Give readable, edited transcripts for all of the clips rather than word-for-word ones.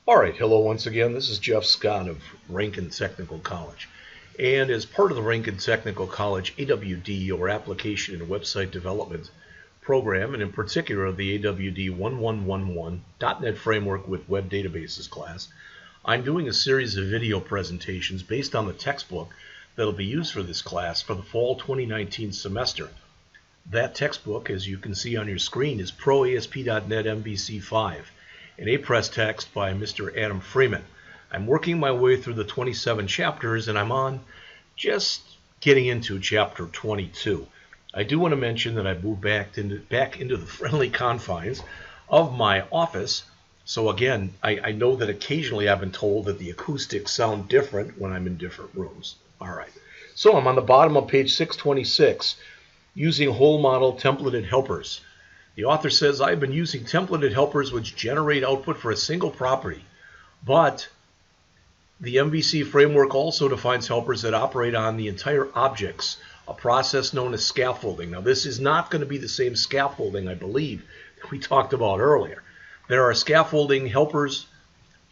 Alright, hello once again. This is Jeff Scott of Rankin Technical College. And as part of the Rankin Technical College AWD, or Application and Website Development program, and in particular the AWD 1111.NET Framework with Web Databases class, I'm doing a series of video presentations based on the textbook that will be used for this class for the fall 2019 semester. That textbook, as you can see on your screen, is ProASP.NET MVC 5. An A-Press text by Mr. Adam Freeman. I'm working my way through the 27 chapters, and I'm on just getting into Chapter 22. I do want to mention that I moved back into the friendly confines of my office. So again, I know that occasionally I've been told that the acoustics sound different when I'm in different rooms. All right. So I'm on the bottom of page 626, using whole model templated helpers. The author says, I've been using templated helpers which generate output for a single property, but the MVC framework also defines helpers that operate on the entire objects, a process known as scaffolding. Now, this is not going to be the same scaffolding, I believe, that we talked about earlier. There are scaffolding helpers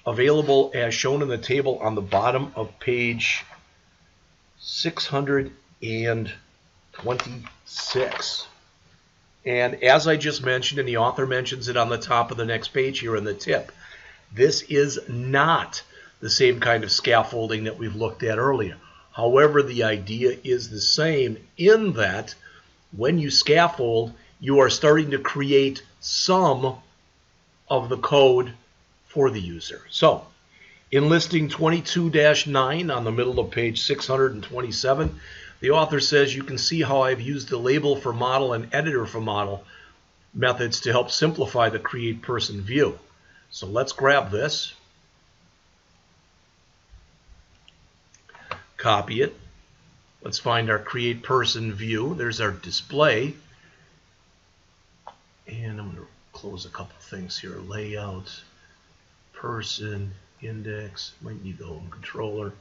available as shown in the table on the bottom of page 626. And as I just mentioned, and the author mentions it on the top of the next page here in the tip, this is not the same kind of scaffolding that we've looked at earlier. However, the idea is the same in that when you scaffold, you are starting to create some of the code for the user. So, in listing 22-9 on the middle of page 627, the author says, you can see how I've used the label for model and editor for model methods to help simplify the create person view. So let's grab this, copy it. Let's find our create person view. There's our display. And I'm going to close a couple things here. Layout, person, index, might need the home controller.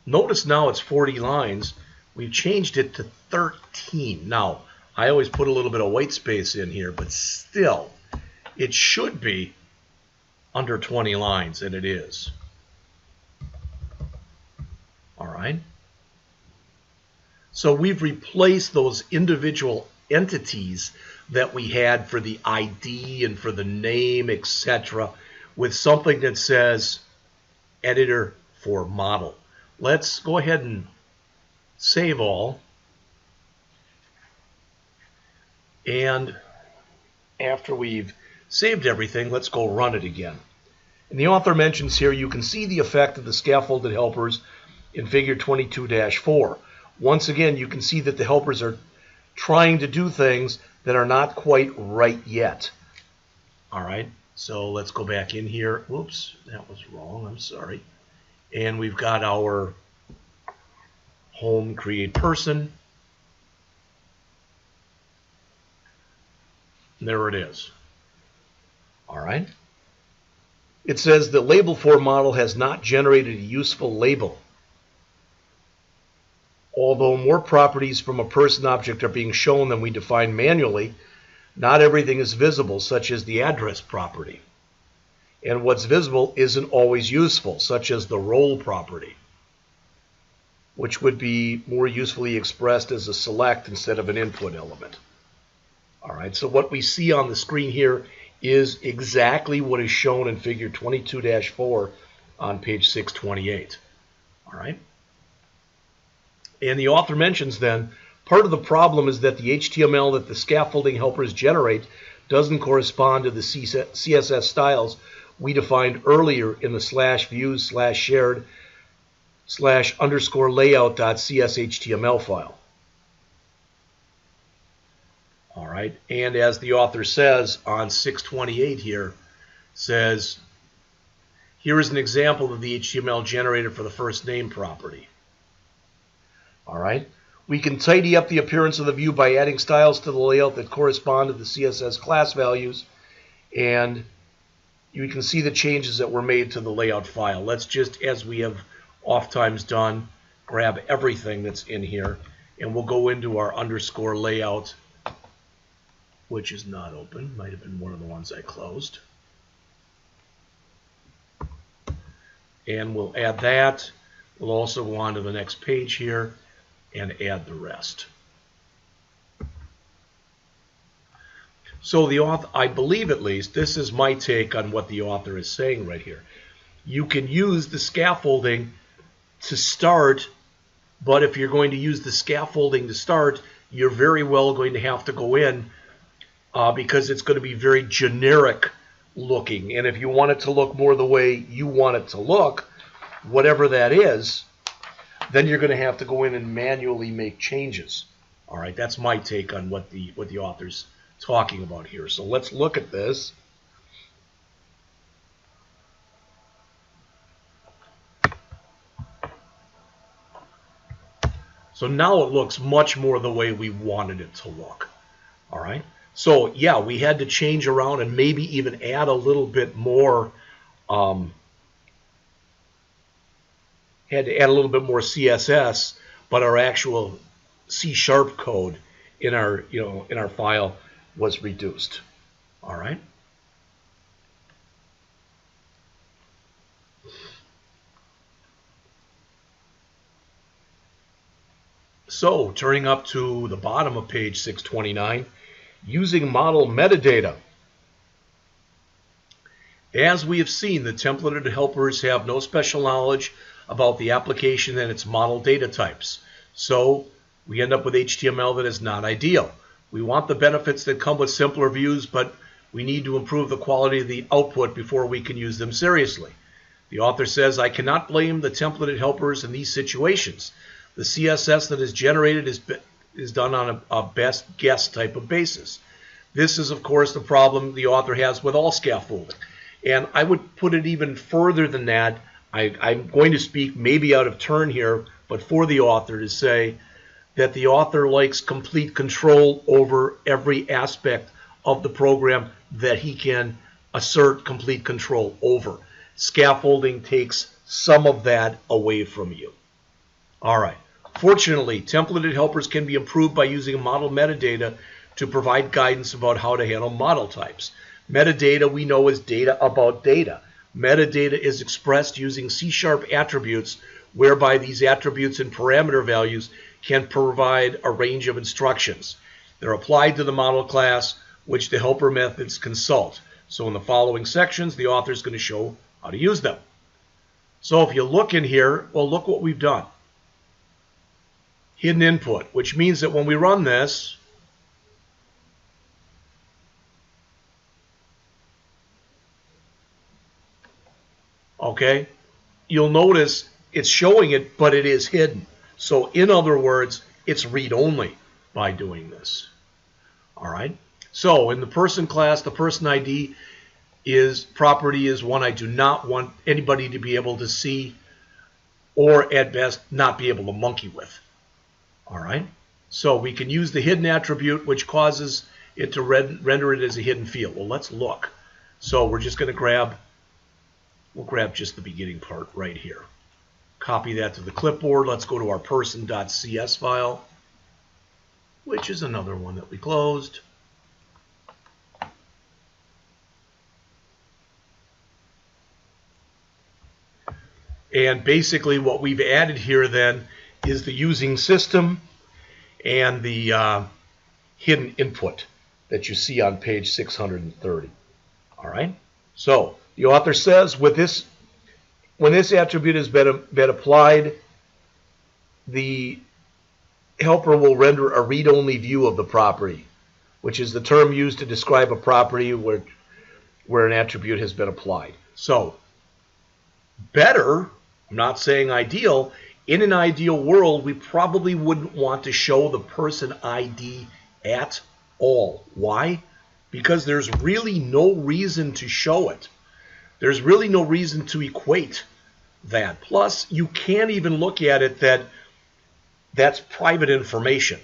Notice now it's 40 lines. We've changed it to 13. Now, I always put a little bit of white space in here, but still, it should be under 20 lines, and it is. All right. So we've replaced those individual entities that we had for the ID and for the name, etc., with something that says editor for model. Let's go ahead and save all. And after we've saved everything, let's go run it again. And the author mentions here, you can see the effect of the scaffolded helpers in figure 22-4. Once again, you can see that the helpers are trying to do things that are not quite right yet. All right, so let's go back in here. Whoops, that was wrong. I'm sorry. And we've got our home create person. There it is. All right. It says the label for model has not generated a useful label. Although more properties from a person object are being shown than we define manually, not everything is visible, such as the address property. And what's visible isn't always useful, such as the role property, which would be more usefully expressed as a select instead of an input element. All right, so what we see on the screen here is exactly what is shown in figure 22-4 on page 628. All right. And the author mentions then, part of the problem is that the HTML that the scaffolding helpers generate doesn't correspond to the CSS styles we defined earlier in the /views/shared/_layout.cshtml file. All right, and as the author says on 628 here, says, here is an example of the HTML generated for the first name property. All right, we can tidy up the appearance of the view by adding styles to the layout that correspond to the CSS class values, and you can see the changes that were made to the layout file. Let's just, as we have oftentimes done, grab everything that's in here, and we'll go into our underscore layout, which is not open. Might have been one of the ones I closed. And we'll add that. We'll also go on to the next page here and add the rest. So the author, I believe at least, this is my take on what the author is saying right here. You can use the scaffolding to start, but if you're going to use the scaffolding to start, you're very well going to have to go in because it's going to be very generic looking. And if you want it to look more the way you want it to look, whatever that is, then you're going to have to go in and manually make changes. All right, that's my take on what the author's talking about here. So let's look at this. So now it looks much more the way we wanted it to look. All right. So yeah, we had to change around and maybe even add a little bit more. Had to add a little bit more CSS, but our actual C# code in our in our file was reduced. All right. So turning up to the bottom of page 629, using model metadata. As we have seen, the templated helpers have no special knowledge about the application and its model data types. So we end up with HTML that is not ideal. We want the benefits that come with simpler views, but we need to improve the quality of the output before we can use them seriously. The author says, I cannot blame the templated helpers in these situations. The CSS that is generated is done on a best guess type of basis. This is, of course, the problem the author has with all scaffolding. And I would put it even further than that. I'm going to speak maybe out of turn here, but for the author to say that the author likes complete control over every aspect of the program that he can assert complete control over. Scaffolding takes some of that away from you. All right. Fortunately, templated helpers can be improved by using model metadata to provide guidance about how to handle model types. Metadata we know is data about data. Metadata is expressed using C# attributes, whereby these attributes and parameter values can provide a range of instructions. They're applied to the model class, which the helper methods consult. So in the following sections, the author is going to show how to use them. So if you look in here, well, look what we've done. Hidden input, which means that when we run this, okay, you'll notice it's showing it, but it is hidden. So in other words, it's read-only by doing this. All right. So in the person class, the person ID property is one I do not want anybody to be able to see, or at best not be able to monkey with. All right. So we can use the hidden attribute, which causes it to render it as a hidden field. Well, let's look. So we're just going to we'll grab just the beginning part right here. Copy that to the clipboard. Let's go to our person.cs file, which is another one that we closed. And basically what we've added here then is the using system and the hidden input that you see on page 630. All right. So the author says when this attribute has been applied, the helper will render a read-only view of the property, which is the term used to describe a property where an attribute has been applied. So better, I'm not saying ideal, in an ideal world, we probably wouldn't want to show the person ID at all. Why? Because there's really no reason to show it. There's really no reason to equate that. Plus, you can't even look at it that's private information.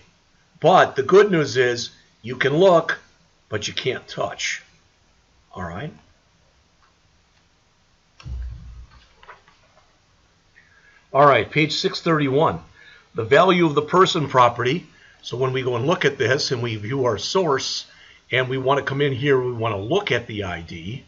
But the good news is you can look, but you can't touch. All right? All right, page 631, the value of the person property. So when we go and look at this and we view our source and we want to come in here, we want to look at the ID.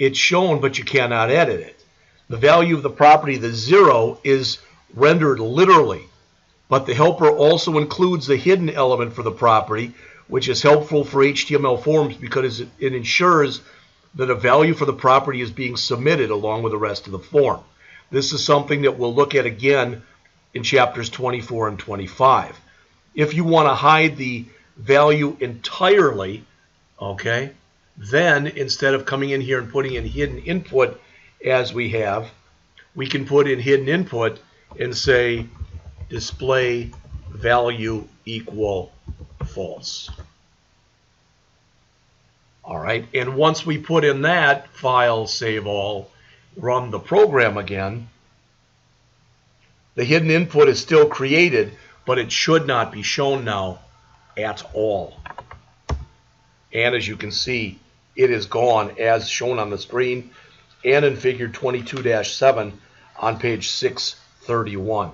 it's shown, but you cannot edit it. The value of the property, the 0, is rendered literally, but the helper also includes the hidden element for the property, which is helpful for HTML forms because it ensures that a value for the property is being submitted along with the rest of the form. This is something that we'll look at again in chapters 24 and 25. If you want to hide the value entirely, okay, then instead of coming in here and putting in hidden input as we have, we can put in hidden input and say display value equal false. All right, and once we put in that, file, save all, run the program again, the hidden input is still created, but it should not be shown now at all. And as you can see, it is gone as shown on the screen and in figure 22-7 on page 631.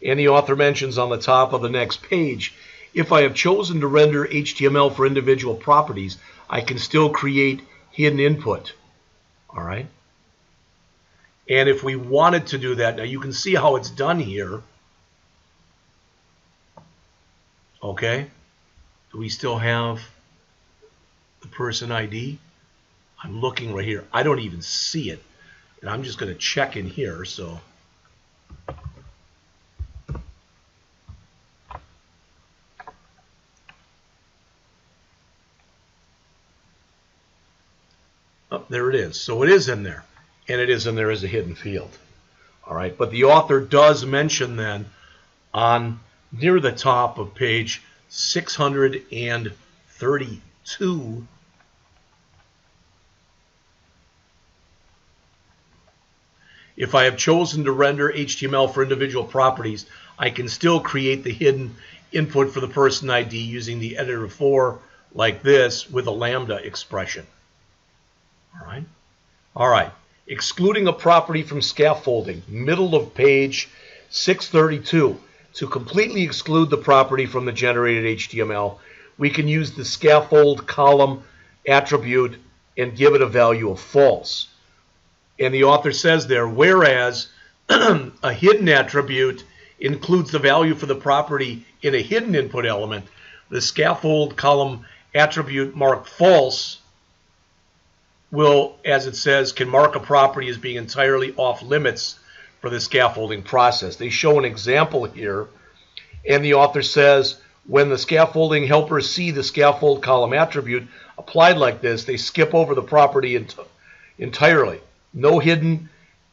And the author mentions on the top of the next page, if I have chosen to render HTML for individual properties, I can still create hidden input. All right. And if we wanted to do that, now you can see how it's done here. Okay. Do we still have the person ID? I'm looking right here. I don't even see it. And I'm just going to check in here. So there it is. So it is in there, and it is in there as a hidden field. All right, but the author does mention then on near the top of page 632, if I have chosen to render HTML for individual properties, I can still create the hidden input for the person ID using the editor for like this with a lambda expression. All right. Excluding a property from scaffolding, middle of page 632. To completely exclude the property from the generated HTML, we can use the scaffold column attribute and give it a value of false. And the author says there, whereas a hidden attribute includes the value for the property in a hidden input element, the scaffold column attribute marked false will, as it says, can mark a property as being entirely off limits for the scaffolding process. They show an example here, and the author says when the scaffolding helpers see the scaffold column attribute applied like this, they skip over the property entirely. No hidden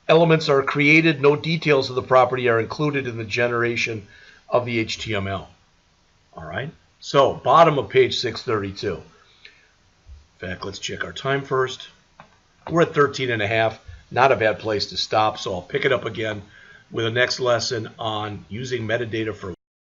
elements are created, no details of the property are included in the generation of the HTML. All right, so bottom of page 632. In fact, let's check our time first. We're at 13.5. Not a bad place to stop, so I'll pick it up again with the next lesson on using metadata for